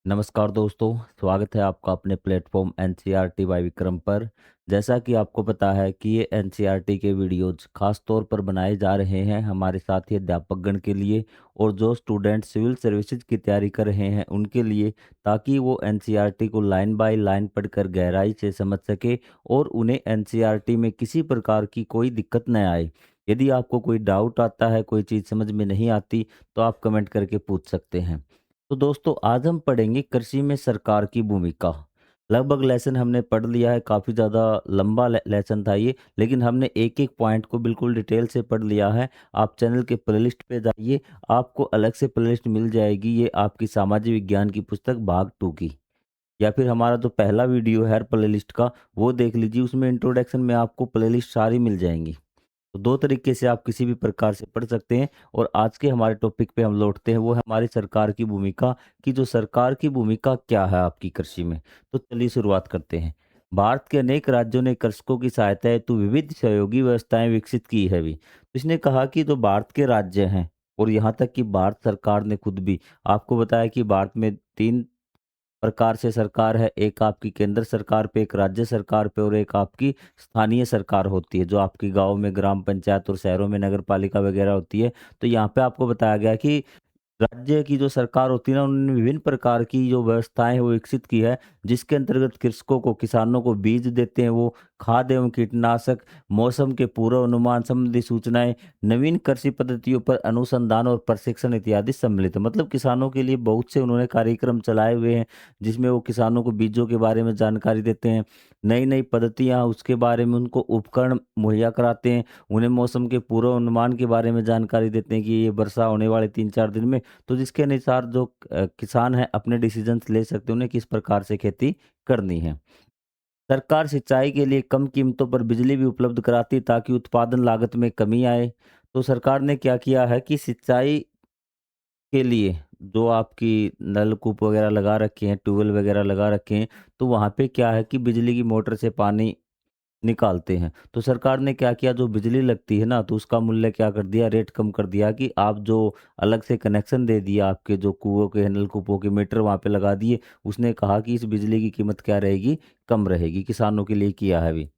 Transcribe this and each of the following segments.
नमस्कार दोस्तों, स्वागत है आपका अपने प्लेटफॉर्म एनसीईआरटी बाय विक्रम पर। जैसा कि आपको पता है कि ये एनसीईआरटी के वीडियोज़ ख़ास तौर पर बनाए जा रहे हैं हमारे साथी अध्यापकगण के लिए और जो स्टूडेंट सिविल सर्विसेज की तैयारी कर रहे हैं उनके लिए, ताकि वो एनसीईआरटी को लाइन बाय लाइन पढ़कर गहराई से समझ सके और उन्हें एनसीईआरटी में किसी प्रकार की कोई दिक्कत न आए। यदि आपको कोई डाउट आता है, कोई चीज़ समझ में नहीं आती, तो आप कमेंट करके पूछ सकते हैं। तो दोस्तों, आज हम पढ़ेंगे कृषि में सरकार की भूमिका। लगभग लेसन हमने पढ़ लिया है, काफ़ी ज़्यादा लंबा लेसन था ये, लेकिन हमने एक एक पॉइंट को बिल्कुल डिटेल से पढ़ लिया है। आप चैनल के प्लेलिस्ट पे जाइए, आपको अलग से प्लेलिस्ट मिल जाएगी। ये आपकी सामाजिक विज्ञान की पुस्तक भाग 2 की, या फिर हमारा जो पहला वीडियो है प्लेलिस्ट का, वो देख लीजिए। उसमें इंट्रोडक्शन में आपको प्लेलिस्ट सारी मिल जाएंगी। तो दो तरीके से आप किसी भी प्रकार से पढ़ सकते हैं। और आज के हमारे टॉपिक पे हम लौटते हैं, वो है हमारी सरकार की भूमिका। कि जो सरकार की भूमिका क्या है आपकी कृषि में। तो चलिए शुरुआत करते हैं। भारत के अनेक राज्यों ने कृषकों की सहायता हेतु विविध सहयोगी व्यवस्थाएं विकसित की है भी। तो इसने कहा कि जो भारत के राज्य हैं और यहाँ तक कि भारत सरकार ने खुद भी आपको बताया कि भारत में तीन प्रकार से सरकार है। एक आपकी केंद्र सरकार पे, एक राज्य सरकार पे और एक आपकी स्थानीय सरकार होती है, जो आपकी गाँव में ग्राम पंचायत और शहरों में नगर पालिका वगैरह होती है। तो यहाँ पे आपको बताया गया है कि राज्य की जो सरकार होती है ना, उन्होंने विभिन्न प्रकार की जो व्यवस्थाएं वो विकसित की है, जिसके अंतर्गत कृषकों को, किसानों को बीज देते हैं वो, खाद एवं कीटनाशक, मौसम के पूर्व अनुमान संबंधी सूचनाएं, नवीन कृषि पद्धतियों पर अनुसंधान और प्रशिक्षण इत्यादि सम्मिलित है। मतलब किसानों के लिए बहुत से उन्होंने कार्यक्रम चलाए हुए हैं, जिसमें वो किसानों को बीजों के बारे में जानकारी देते हैं, नई नई पद्धतियाँ उसके बारे में उनको उपकरण मुहैया कराते हैं, उन्हें मौसम के पूर्व अनुमान के बारे में जानकारी देते हैं कि ये वर्षा होने वाले 3-4 दिन में। तो जिसके अनुसार जो किसान हैं अपने डिसीजंस ले सकते हैं, उन्हें किस प्रकार से खेती करनी है। सरकार सिंचाई के लिए कम कीमतों पर बिजली भी उपलब्ध कराती है, ताकि उत्पादन लागत में कमी आए। तो सरकार ने क्या किया है कि सिंचाई के लिए जो आपकी नलकूप वगैरह लगा रखे हैं, ट्यूबवेल वगैरह लगा रखे हैं, तो वहाँ पे क्या है कि बिजली की मोटर से पानी निकालते हैं। तो सरकार ने क्या किया, जो बिजली लगती है ना, तो उसका मूल्य क्या कर दिया, रेट कम कर दिया कि आप जो अलग से कनेक्शन दे दिया, आपके जो कुओं के नलकूपों के मीटर वहाँ पे लगा दिए। उसने कहा कि इस बिजली की कीमत क्या रहेगी, कम रहेगी। किसानों के लिए किया है अभी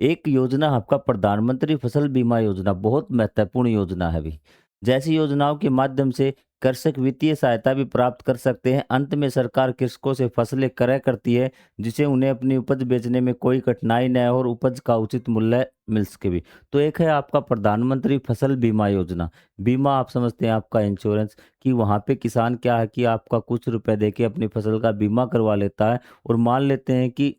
एक योजना, आपका प्रधानमंत्री फसल बीमा योजना, बहुत महत्वपूर्ण योजना है भी। जैसी योजनाओं के माध्यम से कृषक वित्तीय सहायता भी प्राप्त कर सकते हैं। अंत में सरकार कृषकों से फसलें क्रय करती है, जिसे उन्हें अपनी उपज बेचने में कोई कठिनाई न हो और उपज का उचित मूल्य मिल सके भी। तो एक है आपका प्रधानमंत्री फसल बीमा योजना। बीमा आप समझते हैं, आपका इंश्योरेंस। कि वहाँ पे किसान क्या है कि आपका कुछ रुपए देके अपनी फसल का बीमा करवा लेता है। और मान लेते हैं कि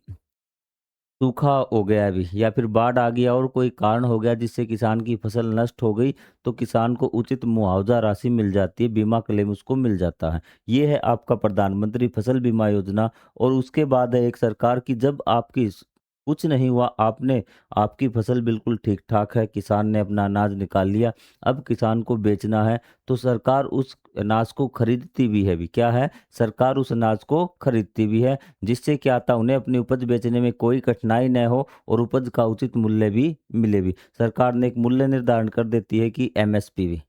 सूखा हो गया अभी, या फिर बाढ़ आ गया और कोई कारण हो गया जिससे किसान की फसल नष्ट हो गई, तो किसान को उचित मुआवजा राशि मिल जाती है, बीमा क्लेम उसको मिल जाता है। ये है आपका प्रधानमंत्री फसल बीमा योजना। और उसके बाद है एक सरकार की, जब आपकी कुछ नहीं हुआ, आपने आपकी फसल बिल्कुल ठीक ठाक है, किसान ने अपना अनाज निकाल लिया, अब किसान को बेचना है, तो सरकार उस अनाज को खरीदती भी है भी। क्या है, सरकार उस अनाज को खरीदती भी है, जिससे क्या था, उन्हें अपनी उपज बेचने में कोई कठिनाई न हो और उपज का उचित मूल्य भी मिले भी। सरकार ने एक मूल्य निर्धारण कर देती है कि एमएसपी भी।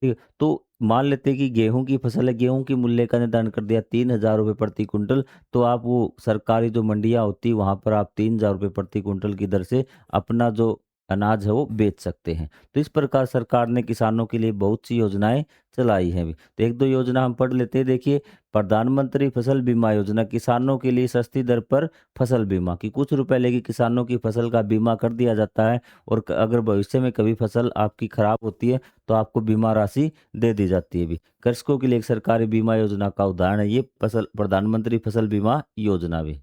ठीक है, तो मान लेते हैं कि गेहूं की फसल है, गेहूं की मूल्य का निर्धारण कर दिया 3,000 रुपये प्रति कुंटल। तो आप वो सरकारी जो मंडियां होती है, वहां पर आप 3,000 रुपये प्रति कुंटल की दर से अपना जो अनाज है वो बेच सकते हैं। तो इस प्रकार सरकार ने किसानों के लिए बहुत सी योजनाएं चलाई हैं भी। तो एक दो योजना हम पढ़ लेते हैं। देखिए, प्रधानमंत्री फसल बीमा योजना, किसानों के लिए सस्ती दर पर फसल बीमा, कि कुछ रुपए लेके किसानों की फसल का बीमा कर दिया जाता है। और अगर भविष्य में कभी फसल आपकी खराब होती है, तो आपको बीमा राशि दे दी जाती है भी। कृषकों के लिए एक सरकारी बीमा योजना का उदाहरण है ये फसल प्रधानमंत्री फसल बीमा योजना भी।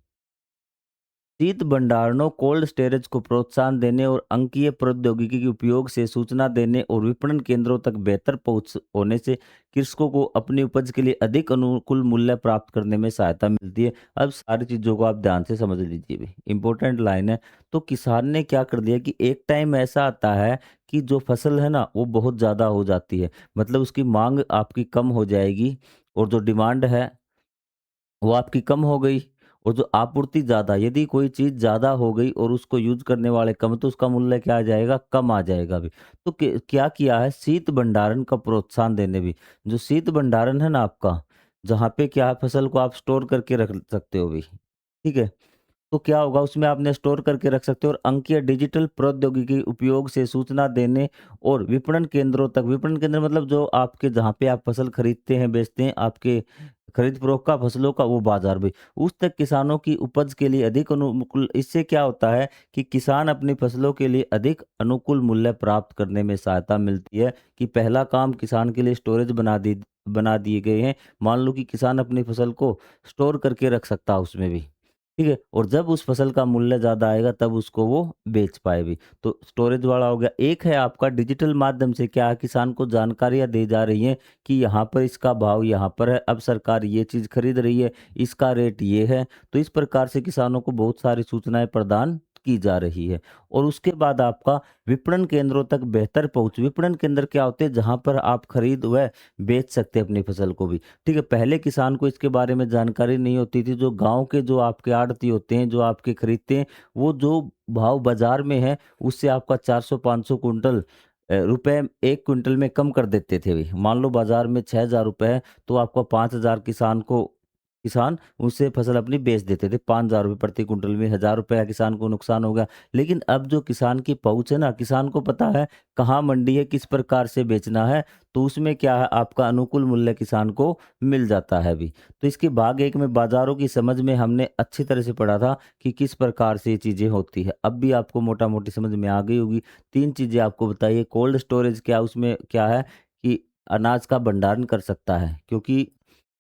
शीत भंडारणों, कोल्ड स्टोरेज को प्रोत्साहन देने और अंकीय प्रौद्योगिकी के उपयोग से सूचना देने और विपणन केंद्रों तक बेहतर पहुंच होने से कृषकों को अपनी उपज के लिए अधिक अनुकूल मूल्य प्राप्त करने में सहायता मिलती है। अब सारी चीज़ों को आप ध्यान से समझ लीजिए भी, इंपॉर्टेंट लाइन है। तो किसान ने क्या कर दिया कि एक टाइम ऐसा आता है कि जो फसल है ना, वो बहुत ज़्यादा हो जाती है, मतलब उसकी मांग आपकी कम हो जाएगी और जो डिमांड है वो आपकी कम हो गई। और जो आपूर्ति ज़्यादा, यदि कोई चीज़ ज़्यादा हो गई और उसको यूज़ करने वाले कम, तो उसका मूल्य क्या आ जाएगा, कम आ जाएगा भी। तो क्या किया है, शीत भंडारण का प्रोत्साहन देने भी। जो शीत भंडारण है ना आपका, जहाँ पे क्या है फसल को आप स्टोर करके रख सकते हो भी, ठीक है? तो क्या होगा उसमें आपने स्टोर करके रख सकते हो और अंकीय डिजिटल प्रौद्योगिकी उपयोग से सूचना देने और विपणन केंद्रों तक, विपणन केंद्र मतलब जो आपके जहाँ पे आप फसल खरीदते हैं, बेचते हैं, आपके खरीद फरोख्त का फसलों का वो बाजार भी, उस तक किसानों की उपज के लिए अधिक अनुकूल, इससे क्या होता है कि किसान अपनी फसलों के लिए अधिक अनुकूल मूल्य प्राप्त करने में सहायता मिलती है। कि पहला काम किसान के लिए स्टोरेज बना दिए गए हैं। मान लो कि किसान अपनी फसल को स्टोर करके रख सकता है उसमें भी, ठीक है? और जब उस फसल का मूल्य ज़्यादा आएगा तब उसको वो बेच पाए भी। तो स्टोरेज वाला हो गया। एक है आपका डिजिटल माध्यम से क्या है किसान को जानकारियाँ दी जा रही हैं कि यहाँ पर इसका भाव यहाँ पर है, अब सरकार ये चीज़ खरीद रही है, इसका रेट ये है। तो इस प्रकार से किसानों को बहुत सारी सूचनाएँ प्रदान की जा रही है। और उसके बाद आपका विपणन केंद्रों तक बेहतर पहुँच। विपणन केंद्र क्या होते हैं? जहाँ पर आप खरीद व बेच सकते हैं अपनी फसल को भी। ठीक है, पहले किसान को इसके बारे में जानकारी नहीं होती थी। जो गाँव के जो आपके आड़ती होते हैं, जो आपके खरीदते हैं, वो जो भाव बाज़ार में है, उससे आपका 400-500 कुंटल रुपए 1 क्विंटल में कम कर देते थे वे। मान लो बाज़ार में ₹6000 है, तो आपका 5000 किसान उससे फसल अपनी बेच देते थे। ₹5000 प्रति कुंटल में ₹1000 का किसान को नुकसान हो गया। लेकिन अब जो किसान की पहुँच है ना, किसान को पता है कहाँ मंडी है, किस प्रकार से बेचना है, तो उसमें क्या है आपका अनुकूल मूल्य किसान को मिल जाता है अभी। तो इसके भाग 1 में बाज़ारों की समझ में हमने अच्छी तरह से पढ़ा था कि किस प्रकार से ये चीज़ें होती है। अब भी आपको मोटा-मोटी समझ में आ गई होगी। 3 चीज़ें आपको बताइए। कोल्ड स्टोरेज क्या, उसमें क्या है कि अनाज का भंडारण कर सकता है, क्योंकि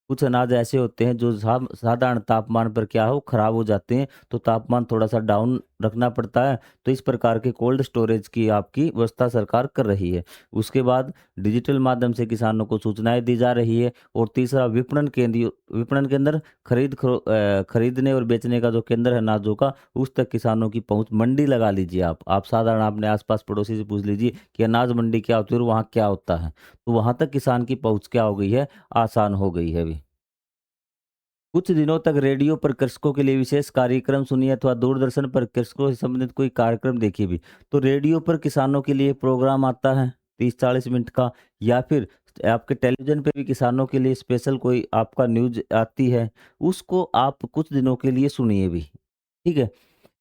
कुछ अनाज ऐसे होते हैं जो साधारण तापमान पर क्या हो खराब हो जाते हैं, तो तापमान थोड़ा-सा डाउन रखना पड़ता है। तो इस प्रकार के कोल्ड स्टोरेज की आपकी व्यवस्था सरकार कर रही है। उसके बाद डिजिटल माध्यम से किसानों को सूचनाएँ दी जा रही है। और तीसरा विपणन केंद्र खरीदने और बेचने का जो केंद्र है अनाजों का, उस तक किसानों की पहुँच। मंडी लगा लीजिए आप। आप साधारण अपने आस-पास पड़ोसी से पूछ लीजिए कि अनाज मंडी क्या होती है और वहाँ क्या होता है? तो वहाँ तक किसान की पहुँच क्या हो गई है, आसान हो गई है अभी। कुछ दिनों तक रेडियो पर कृषकों के लिए विशेष कार्यक्रम सुनिए अथवा दूरदर्शन पर कृषकों से संबंधित कोई कार्यक्रम देखिए भी। तो रेडियो पर किसानों के लिए प्रोग्राम आता है 30-40 मिनट का, या फिर आपके टेलीविज़न पे भी किसानों के लिए स्पेशल कोई आपका न्यूज़ आती है, उसको आप कुछ दिनों के लिए सुनिए भी। ठीक है?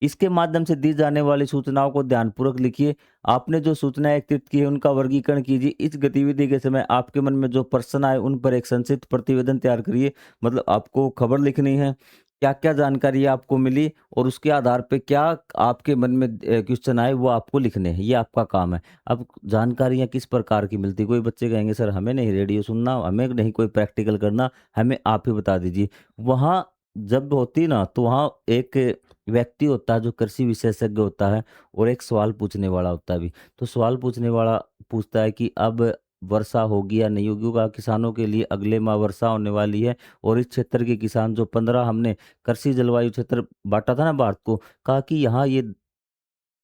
इसके माध्यम से दी जाने वाली सूचनाओं को ध्यानपूर्वक लिखिए। आपने जो सूचनाएँ एकत्रित की है उनका वर्गीकरण कीजिए। इस गतिविधि के समय आपके मन में जो प्रश्न आए उन पर एक संक्षिप्त प्रतिवेदन तैयार करिए। मतलब आपको खबर लिखनी है, क्या-क्या जानकारी आपको मिली और उसके आधार पे क्या आपके मन में क्वेश्चन आए वो आपको लिखने हैं, ये आपका काम है। अब जानकारियाँ किस प्रकार की मिलती, कोई बच्चे कहेंगे सर हमें नहीं रेडियो सुनना, हमें नहीं कोई प्रैक्टिकल करना, हमें आप ही बता दीजिए। वहाँ जब होती ना तो वहाँ एक व्यक्ति होता है जो कृषि विशेषज्ञ होता है और एक सवाल पूछने वाला होता है भी। तो सवाल पूछने वाला पूछता है कि अब वर्षा होगी या नहीं होगी? होगा किसानों के लिए अगले माह वर्षा होने वाली है और इस क्षेत्र के किसान जो 15 हमने कृषि जलवायु क्षेत्र बाँटा था ना भारत को, कहा कि यहाँ ये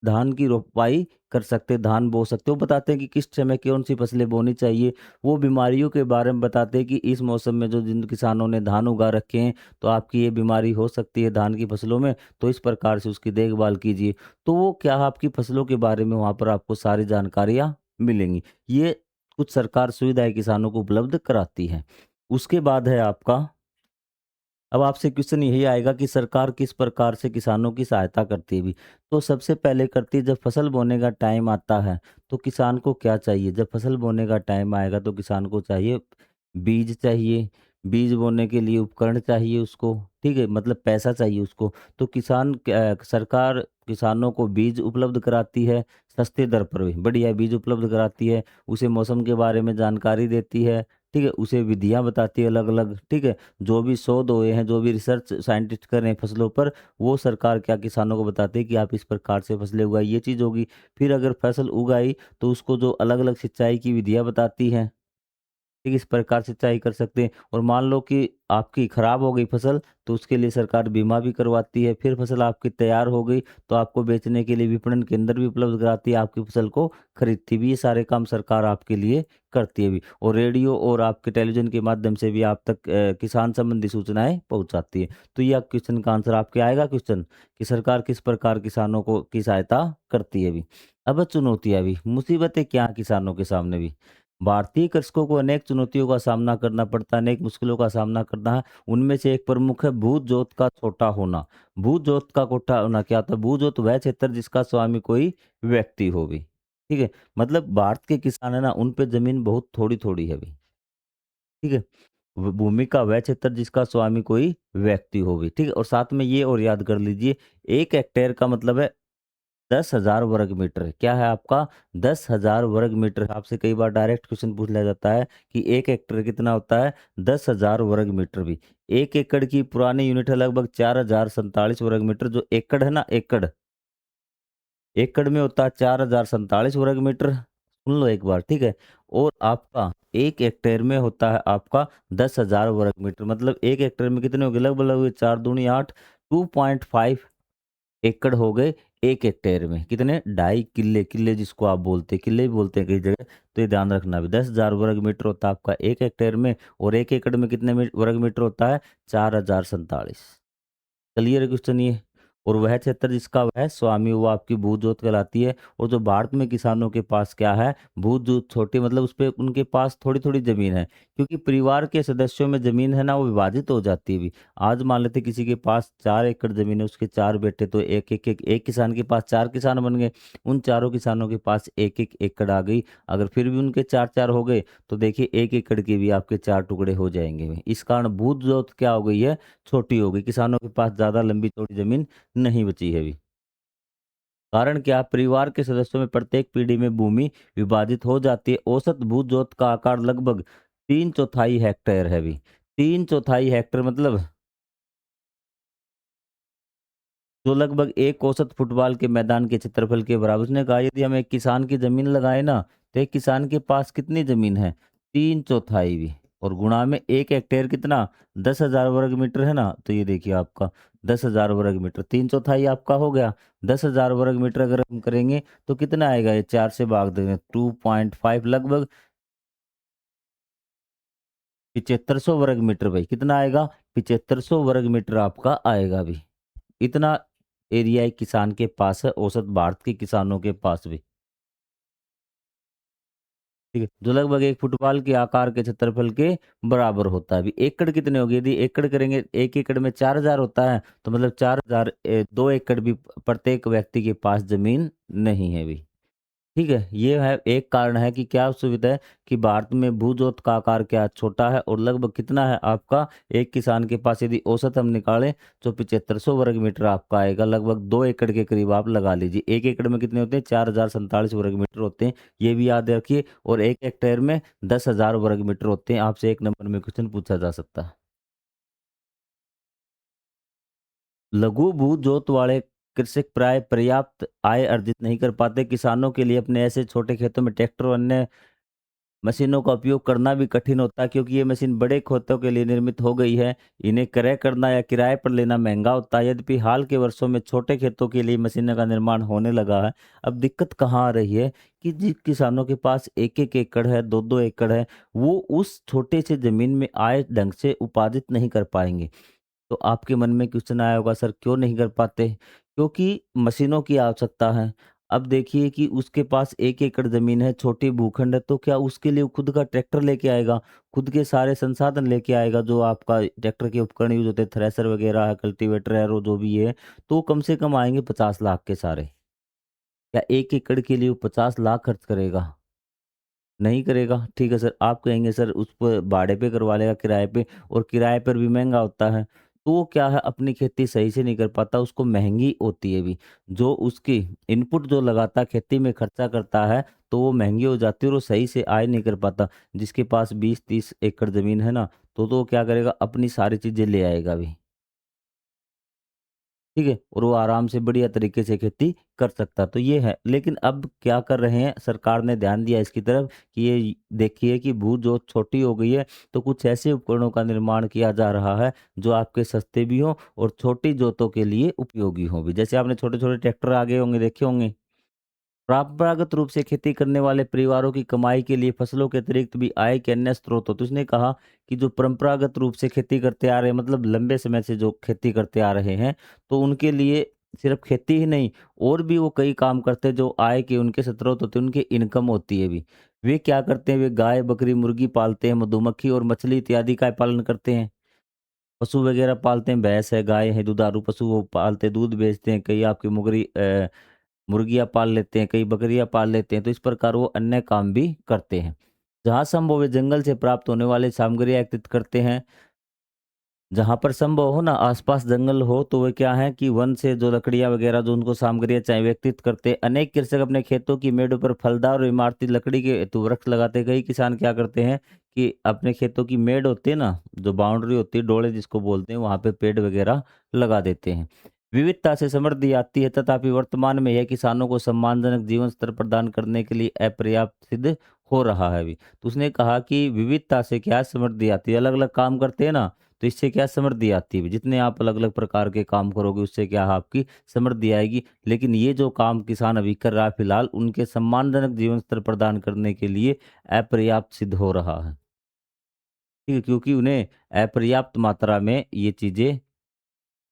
धान की रोपाई कर सकते, धान बो सकते। वो बताते हैं कि किस समय कौन-सी फसलें बोनी चाहिए। वो बीमारियों के बारे में बताते हैं कि इस मौसम में जो जिन किसानों ने धान उगा रखे हैं, तो आपकी ये बीमारी हो सकती है धान की फसलों में, तो इस प्रकार से उसकी देखभाल कीजिए। तो वो क्या है आपकी फसलों के बारे में वहाँ पर आपको सारी जानकारियाँ मिलेंगी। ये कुछ सरकार सुविधाएँ किसानों को उपलब्ध कराती है। उसके बाद है आपका, अब आपसे क्वेश्चन यही आएगा कि सरकार किस प्रकार से किसानों की सहायता करती है भी। तो सबसे पहले करती है जब फसल बोने का टाइम आता है, तो किसान को क्या चाहिए? जब फसल बोने का टाइम आएगा तो किसान को चाहिए बीज चाहिए, बीज बोने के लिए उपकरण चाहिए उसको, ठीक है? मतलब पैसा चाहिए उसको। तो सरकार किसानों को बीज उपलब्ध कराती है, सस्ते दर पर भी, बढ़िया बीज उपलब्ध कराती है, उसे मौसम के बारे में जानकारी देती है, ठीक है? उसे विधियाँ बताती है अलग-अलग, ठीक है? जो भी शोध हुए हैं, जो भी रिसर्च साइंटिस्ट कर रहे हैं फसलों पर, वो सरकार क्या किसानों को बताती है कि आप इस प्रकार से फसलें उगाइए, ये चीज़ होगी। फिर अगर फसल उगाई, तो उसको जो अलग-अलग सिंचाई की विधियाँ बताती हैं, ठीक, इस प्रकार सिंचाई कर सकते हैं। और मान लो कि आपकी खराब हो गई फसल, तो उसके लिए सरकार बीमा भी करवाती है। फिर फसल आपकी तैयार हो गई, तो आपको बेचने के लिए विपणन केंद्र भी उपलब्ध कराती है, आपकी फसल को खरीदती भी। ये सारे काम सरकार आपके लिए करती है भी। और रेडियो और आपके टेलीविज़न के माध्यम से भी आप तक किसान संबंधी सूचनाएँ पहुँचाती है। तो ये आप क्वेश्चन का आंसर आपके आएगा क्वेश्चन कि सरकार किस प्रकार किसानों को की सहायता करती है भी। अब चुनौतियाँ भी, मुसीबतें क्या हैं किसानों के सामने भी? भारतीय कृषकों को अनेक चुनौतियों का सामना करना पड़ता है, अनेक मुश्किलों का सामना करना है। उनमें से एक प्रमुख है भू जोत का छोटा होना। भू जोत का कोठा होना क्या होता है? भू जोत वह क्षेत्र जिसका स्वामी कोई व्यक्ति हो भी। ठीक है? मतलब भारत के किसान है ना, उन पे ज़मीन बहुत थोड़ी-थोड़ी है अभी। ठीक है? भूमि का वह क्षेत्र जिसका स्वामी कोई व्यक्ति हो भी। ठीक है? और साथ में ये और याद कर लीजिए, 1 हेक्टेयर का मतलब है 10,000 वर्ग मीटर। क्या है आपका? 10,000 वर्ग मीटर। आपसे कई बार डायरेक्ट क्वेश्चन पूछ लिया जाता है कि 1 हेक्टेयर कितना होता है? 10,000 वर्ग मीटर भी। 1 एकड़ की पुरानी यूनिट है लगभग 4,047 वर्ग मीटर। जो एकड़ है ना, एकड़, एकड़ में होता है 4,047 वर्ग मीटर। सुन लो एक बार, ठीक है? और आपका 1 हेक्टेयर में होता है आपका 10,000 वर्ग मीटर। मतलब 1 हेक्टेयर में कितने हो गए? लगभग 4 दूनी 8, 2.5 एकड़ हो गए 1 हेक्टेयर में। कितने? ढाई किल्ले, किल्ले जिसको आप बोलते हैं, किल्ले भी बोलते हैं कई जगह, तो ये ध्यान रखना भी। 10,000 वर्ग मीटर होता है आपका 1 हेक्टेयर में, और 1 एकड़ में कितने वर्ग मीटर होता है? 4,047। क्लियर है क्वेश्चन ये? और वह क्षेत्र जिसका वह स्वामी वो आपकी भू जोत कहलाती है। और जो भारत में किसानों के पास क्या है? भू जोत छोटी, मतलब उस पे उनके पास थोड़ी-थोड़ी ज़मीन है। क्योंकि परिवार के सदस्यों में ज़मीन है ना, वो विभाजित हो जाती है अभी। आज मान लेते किसी के पास 4 एकड़ ज़मीन है, उसके 4 बेटे, तो एक किसान के पास 4 किसान बन गए। उन चारों किसानों के पास 1-1 एकड़ आ गई। अगर फिर भी उनके 4-4 हो गए, तो देखिए 1 एकड़ के भी आपके 4 टुकड़े हो जाएँगे। इस कारण भू जोत क्या हो गई है? छोटी हो गई। किसानों के पास ज़्यादा लंबी-चौड़ी ज़मीन नहीं बची है अभी। कारण क्या? परिवार के सदस्यों में प्रत्येक पीढ़ी में भूमि विभाजित हो जाती है। औसत भू-जोत का आकार लगभग 3/4 हेक्टेयर है अभी। 3/4 हेक्टेयर मतलब जो लगभग एक औसत फुटबॉल के मैदान के क्षेत्रफल के बराबर। उसने कहा यदि हम एक किसान की ज़मीन लगाएँ ना, तो एक किसान के पास कितनी ज़मीन है? 3/4 भी, और गुणा में 1 हेक्टेयर कितना? 10,000 वर्ग मीटर है ना? तो ये देखिए आपका 10,000 वर्ग मीटर, 3/4 आपका हो गया। 10,000 वर्ग मीटर अगर हम करेंगे तो कितना आएगा? ये 4 से भाग देंगे, 2.5, लगभग 7500 वर्ग मीटर भाई। कितना आएगा? 7500 वर्ग मीटर आपका आएगा अभी। इतना एरिया एक किसान के पास है, औसत भारत के किसानों के पास भी। ठीक है? जो लगभग एक फुटबॉल के आकार के क्षेत्रफल के बराबर होता है। अभी एकड़ कितने हो गए? यदि एकड़ करेंगे, 1 एकड़ में 4,000 होता है, तो मतलब 4,000 2 एकड़ भी प्रत्येक व्यक्ति के पास ज़मीन नहीं है अभी। ठीक है? ये है एक कारण है कि क्या सुविधा है कि भारत में भू-जोत का आकार क्या छोटा है, और लगभग कितना है आपका? एक किसान के पास यदि औसत हम निकालें तो 7500 वर्ग मीटर आपका आएगा। लगभग 2 एकड़ के करीब आप लगा लीजिए। 1 एकड़ में कितने होते हैं? 4,047 वर्ग मीटर होते हैं। ये भी याद रखिए, और 1 हेक्टेयर में 10,000 वर्ग मीटर होते हैं। आपसे 1 नंबर में क्वेश्चन पूछा जा सकता है। लघु भू-जोत वाले कृषक प्राय पर्याप्त आय अर्जित नहीं कर पाते। किसानों के लिए अपने ऐसे छोटे खेतों में ट्रैक्टर और अन्य मशीनों का उपयोग करना भी कठिन होता है, क्योंकि ये मशीन बड़े खेतों के लिए निर्मित हो गई है। इन्हें क्रय करना या किराए पर लेना महंगा होता है। यद्यपि हाल के वर्षों में छोटे खेतों के लिए मशीनों का निर्माण होने लगा है। अब दिक्कत कहाँ आ रही है कि जिन किसानों के पास 1-1 एकड़ है, 2-2 एकड़ है, वो उस छोटे से ज़मीन में आय ढंग से उपार्जित नहीं कर पाएँगे। तो आपके मन में क्वेश्चन आया होगा, सर क्यों नहीं कर पाते? क्योंकि मशीनों की आवश्यकता है। अब देखिए कि उसके पास 1 एकड़ ज़मीन है, छोटी भूखंड है, तो क्या उसके लिए वो खुद का ट्रैक्टर लेके आएगा? खुद के सारे संसाधन लेके आएगा, जो आपका ट्रैक्टर के उपकरण यूज़ होते हैं, थ्रेशर वगैरह है, कल्टीवेटर है, जो भी है, तो कम से कम आएँगे 50 लाख के सारे। क्या 1 एकड़ के लिए वो 50 लाख खर्च करेगा? नहीं करेगा। ठीक है सर, आप कहेंगे सर उस पे भाड़े पे करवा लेगा, किराए पे, और किराए पर भी महँगा होता है। तो वो क्या है, अपनी खेती सही से नहीं कर पाता, उसको महँगी होती है अभी। जो उसकी इनपुट जो लगाता है, खेती में खर्चा करता है, तो वो महँगी हो जाती है और वो सही से आय नहीं कर पाता। जिसके पास 20-30 एकड़ ज़मीन है ना, तो वो क्या करेगा, अपनी सारी चीज़ें ले आएगा अभी। ठीक है? और वो आराम से बढ़िया तरीके से खेती कर सकता। तो ये है। लेकिन अब क्या कर रहे हैं, सरकार ने ध्यान दिया इसकी तरफ कि ये देखिए कि भू-जोत छोटी हो गई है, तो कुछ ऐसे उपकरणों का निर्माण किया जा रहा है, जो आपके सस्ते भी हों और छोटी जोतों के लिए उपयोगी हों भी। जैसे आपने छोटे-छोटे ट्रैक्टर आ गए होंगे, देखे होंगे। परंपरागत रूप से खेती करने वाले परिवारों की कमाई के लिए फसलों के अतिरिक्त भी आय के अन्य स्रोत होते हैं। उसने कहा कि जो परंपरागत रूप से खेती करते आ रहे हैं, मतलब लंबे समय से जो खेती करते आ रहे हैं, तो उनके लिए सिर्फ खेती ही नहीं, और भी वो कई काम करते हैं जो आय के उनके स्रोत होते हैं, उनकी इनकम होती है भी। वे क्या करते हैं, वे गाय, बकरी, मुर्गी पालते हैं, मधुमक्खी और मछली इत्यादि का पालन करते हैं। पशु वगैरह पालते हैं, भैंस है, गाय है, दुधारू पशु वो पालते हैं, दूध बेचते हैं, कई आपकी मुर्गियाँ पाल लेते हैं, कई बकरियाँ पाल लेते हैं, तो इस प्रकार वो अन्य काम भी करते हैं। जहाँ संभव वे जंगल से प्राप्त होने वाली सामग्रियाँ एकत्रित करते हैं। जहाँ पर संभव हो ना आसपास जंगल हो, तो वे क्या है कि वन से जो लकड़ियाँ वगैरह जो उनको सामग्रियाँ चाहिए व्यतीत करते हैं। अनेक कृषक अपने खेतों की मेड़ों पर फलदार और इमारती लकड़ी के हेतु वृक्ष लगाते हैं। कई किसान क्या करते हैं कि अपने खेतों की मेड़ होती है ना, जो बाउंड्री होती है, डोले जिसको बोलते हैं, वहाँ पे पेड़ वगैरह लगा देते हैं। विविधता से समृद्धि आती है, तथापि वर्तमान में यह किसानों को सम्मानजनक जीवन स्तर प्रदान करने के लिए अपर्याप्त सिद्ध हो रहा है अभी। तो उसने कहा कि विविधता से क्या समृद्धि आती है, अलग अलग काम करते हैं ना, तो इससे क्या समृद्धि आती है। जितने आप अलग-अलग प्रकार के काम करोगे, उससे क्या है, आपकी समृद्धि आएगी। लेकिन ये जो काम किसान अभी कर रहा है फिलहाल, उनके सम्मानजनक जीवन स्तर प्रदान करने के लिए अपर्याप्त सिद्ध हो रहा है। ठीक है, क्योंकि उन्हें अपर्याप्त मात्रा में ये चीज़ें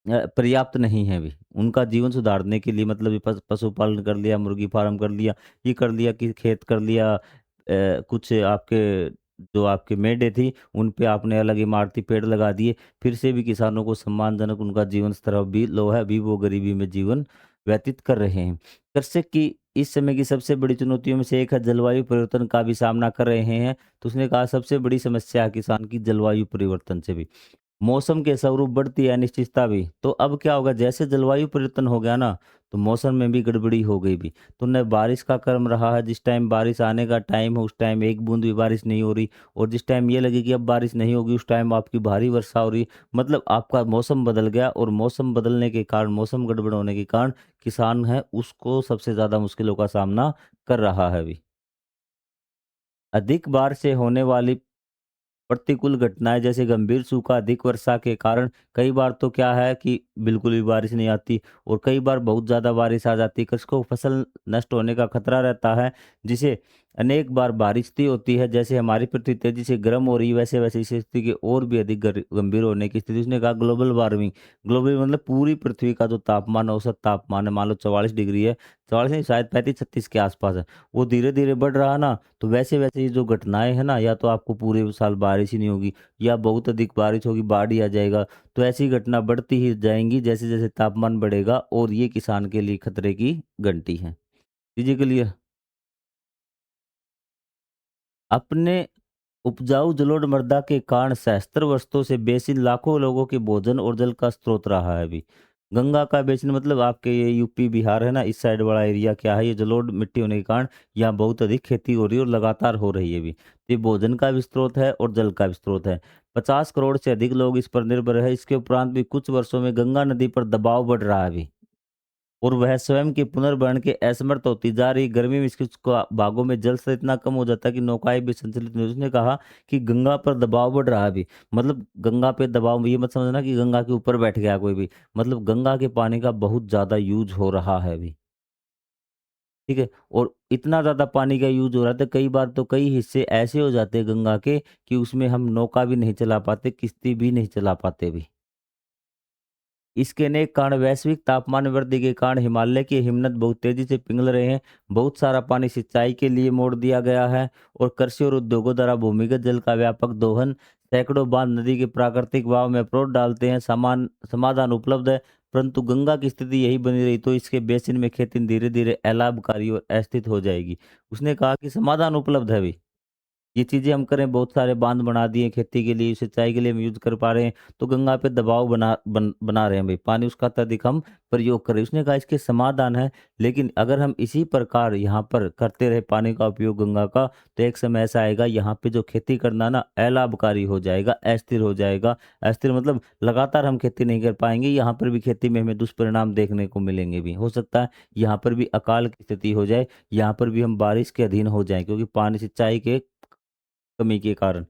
पर्याप्त नहीं है अभी। उनका जीवन सुधारने के लिए मतलब ये पशुपालन कर लिया, मुर्गी फार्म कर लिया, ये कर लिया कि खेत कर लिया, कुछ आपके जो आपके मेंढे थी, उन पे आपने अलग इमारती पेड़ लगा दिए, फिर से भी किसानों को सम्मानजनक उनका जीवन स्तर अभी लो है, अभी वो गरीबी में जीवन व्यतीत कर रहे हैं। कृषक की इस समय की सबसे बड़ी चुनौतियों में से एक है जलवायु परिवर्तन का भी सामना कर रहे हैं। तो उसने कहा सबसे बड़ी समस्या है किसान की जलवायु परिवर्तन से भी। मौसम के स्वरूप बढ़ती है अनिश्चितता भी। तो अब क्या होगा, जैसे जलवायु परिवर्तन हो गया ना, तो मौसम में भी गड़बड़ी हो गई भी। तो न बारिश का क्रम रहा है, जिस टाइम बारिश आने का टाइम है उस टाइम एक बूंद भी बारिश नहीं हो रही, और जिस टाइम ये लगे कि अब बारिश नहीं होगी उस टाइम आपकी भारी वर्षा हो रही। मतलब आपका मौसम बदल गया, और मौसम बदलने के कारण, मौसम गड़बड़ होने के कारण किसान है उसको सबसे ज़्यादा मुश्किलों का सामना कर रहा है अभी। अधिक बार से होने वाली प्रतिकूल घटनाएँ जैसे गंभीर सूखा, अधिक वर्षा के कारण कई बार तो क्या है कि बिल्कुल भी बारिश नहीं आती, और कई बार बहुत ज़्यादा बारिश आ जाती है। कृषकों को फसल नष्ट होने का खतरा रहता है, जिसे अनेक बार बारिश भी होती है। जैसे हमारी पृथ्वी तेज़ी से गर्म हो रही है, वैसे-वैसे इस स्थिति की और भी अधिक गंभीर होने की स्थिति। उसने कहा ग्लोबल वार्मिंग, ग्लोबल मतलब पूरी पृथ्वी का जो तापमान, औसत तापमान है, मान लो 44 डिग्री है, 44 नहीं शायद 35-36 के आसपास है, वो धीरे-धीरे बढ़ रहा है ना, तो वैसे-वैसे ये जो घटनाएँ हैं ना, या तो आपको पूरे साल बारिश ही नहीं होगी, या बहुत अधिक बारिश होगी, बाढ़ ही आ जाएगा। तो ऐसी घटना बढ़ती ही जाएँगी जैसे-जैसे तापमान बढ़ेगा, और ये किसान के लिए खतरे की घंटी है। चीज़ें क्लियर? अपने उपजाऊ जलोढ़ मृदा के कारण सहस्त्र वर्षों से बेसिन लाखों लोगों के भोजन और जल का स्रोत रहा है अभी। गंगा का बेसिन मतलब आपके ये यूपी बिहार है ना, इस साइड वाला एरिया क्या है, ये जलोढ़ मिट्टी होने के कारण यहाँ बहुत अधिक खेती हो रही है और लगातार हो रही है अभी। ये भोजन का भी स्रोत है और जल का भी स्रोत है। 50 करोड़ से अधिक लोग इस पर निर्भर है। इसके उपरांत भी कुछ वर्षों में गंगा नदी पर दबाव बढ़ रहा है अभी, और वह स्वयं के पुनर्भरण के असमर्थ होती जा रही। गर्मी में इसके भागों में जल स्तर इतना कम हो जाता है कि नौकाएं भी संचालित नहीं। उसने कहा कि गंगा पर दबाव बढ़ रहा है अभी, मतलब गंगा पे दबाव, ये मत समझना कि गंगा के ऊपर बैठ गया कोई भी, मतलब गंगा के पानी का बहुत ज्यादा यूज हो रहा है अभी। ठीक है, और इतना ज्यादा पानी का यूज हो रहा था, कई बार तो कई हिस्से ऐसे हो जाते हैं गंगा के कि उसमें हम नौका भी नहीं चला पाते, किश्ती भी नहीं चला पाते अभी। इसके अनेक कारण वैश्विक तापमान वृद्धि के कारण हिमालय के हिमनद बहुत तेजी से पिघल रहे हैं। बहुत सारा पानी सिंचाई के लिए मोड़ दिया गया है, और कृषि और उद्योगों द्वारा भूमिगत जल का व्यापक दोहन, सैकड़ों बांध नदी के प्राकृतिक बहाव में अवरोध डालते हैं। समाधान उपलब्ध है, परंतु गंगा की स्थिति यही बनी रही तो इसके बेसिन में खेती धीरे धीरे अलाभकारी और अस्थित हो जाएगी। उसने कहा कि समाधान उपलब्ध है अभी, ये चीज़ें हम करें, बहुत सारे बांध बना दिए खेती के लिए, सिंचाई के लिए हम यूज़ कर पा रहे हैं, तो गंगा पे दबाव बना रहे हैं भई, पानी उसका अत्यधिक हम प्रयोग कर रहे हैं। उसने कहा इसके समाधान है, लेकिन अगर हम इसी प्रकार यहाँ पर करते रहे पानी का उपयोग गंगा का, तो एक समय ऐसा आएगा यहाँ पे जो खेती करना ना अलाभकारी हो जाएगा, अस्थिर हो जाएगा। अस्थिर मतलब लगातार हम खेती नहीं कर पाएँगे, यहाँ पर भी खेती में हमें दुष्परिणाम देखने को मिलेंगे भी। हो सकता है यहाँ पर भी अकाल की स्थिति हो जाए, यहाँ पर भी हम बारिश के अधीन हो जाएँ, क्योंकि पानी सिंचाई के कमी के कारण,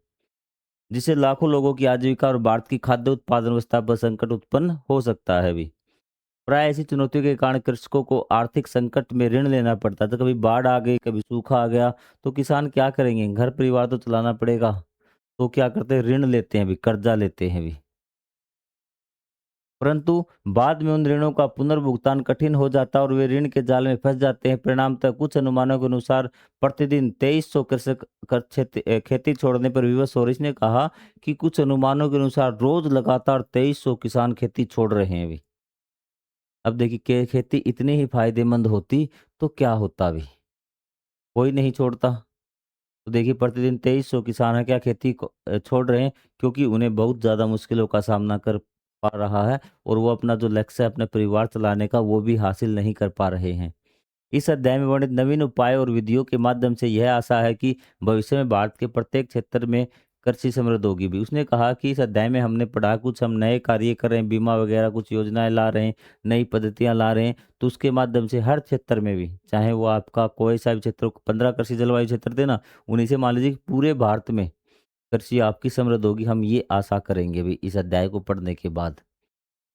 जिससे लाखों लोगों की आजीविका और भारत की खाद्य उत्पादन व्यवस्था पर संकट उत्पन्न हो सकता है अभी। प्राय ऐसी चुनौतियों के कारण कृषकों को आर्थिक संकट में ऋण लेना पड़ता है। तो कभी बाढ़ आ गई, कभी सूखा आ गया, तो किसान क्या करेंगे? घर परिवार तो चलाना पड़ेगा। तो क्या करते हैं, ऋण लेते हैं अभी, कर्जा लेते हैं अभी। परंतु बाद में उन ऋणों का पुनर्भुगतान कठिन हो जाता है और वे ऋण के जाल में फंस जाते हैं। परिणामतः कुछ अनुमानों के अनुसार प्रतिदिन 2300 कृषक खेती छोड़ने पर विवश हो रहे। इसने कहा कि कुछ अनुमानों के अनुसार रोज लगातार 2300 किसान खेती छोड़ रहे हैं अभी। अब देखिए खेती इतनी ही फायदेमंद होती तो क्या होता अभी, कोई नहीं छोड़ता। तो देखिए प्रतिदिन 2300 किसान है क्या खेती को छोड़ रहे हैं, क्योंकि उन्हें बहुत ज़्यादा मुश्किलों का सामना कर पा रहा है और वो अपना जो लक्ष्य है अपने परिवार चलाने का वो भी हासिल नहीं कर पा रहे हैं। इस अध्याय में वर्णित नवीन उपाय और विधियों के माध्यम से यह आशा है कि भविष्य में भारत के प्रत्येक क्षेत्र में कृषि समृद्ध होगी भी। उसने कहा कि इस अध्याय में हमने पढ़ा कुछ हम नए कार्य कर रहे हैं, बीमा वगैरह कुछ योजनाएं ला रहे हैं, नई पद्धतियां ला रहे हैं, तो उसके माध्यम से हर क्षेत्र में भी, चाहे वो आपका कोई सा भी क्षेत्र हो, 15 कृषि जलवायु क्षेत्र थे ना, उन्हीं से मान लीजिए कि पूरे भारत में कृषि आपकी समृद्ध होगी, हम ये आशा करेंगे भी इस अध्याय को पढ़ने के बाद।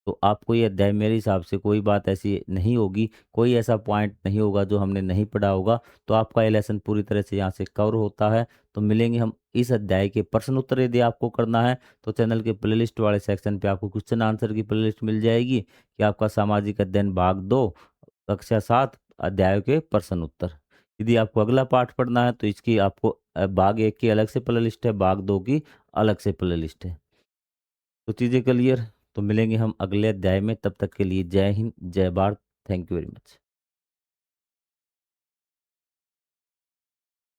तो आपको ये अध्याय मेरे हिसाब से कोई बात ऐसी नहीं होगी, कोई ऐसा पॉइंट नहीं होगा जो हमने नहीं पढ़ा होगा। तो आपका ये लेसन पूरी तरह से यहाँ से कवर होता है। तो मिलेंगे हम इस अध्याय के प्रश्न उत्तर, यदि आपको करना है तो चैनल के प्लेलिस्ट वाले सेक्शन पे आपको क्वेश्चन आंसर की प्लेलिस्ट मिल जाएगी कि आपका सामाजिक अध्ययन भाग 2 कक्षा 7 अध्याय के प्रश्न उत्तर। यदि आपको अगला पाठ पढ़ना है तो इसकी आपको भाग 1 की अलग से प्लेलिस्ट है, भाग 2 की अलग से प्लेलिस्ट है। तो चीज़ें क्लियर। तो मिलेंगे हम अगले अध्याय में, तब तक के लिए जय हिंद, जय Bharat. Thank you very much.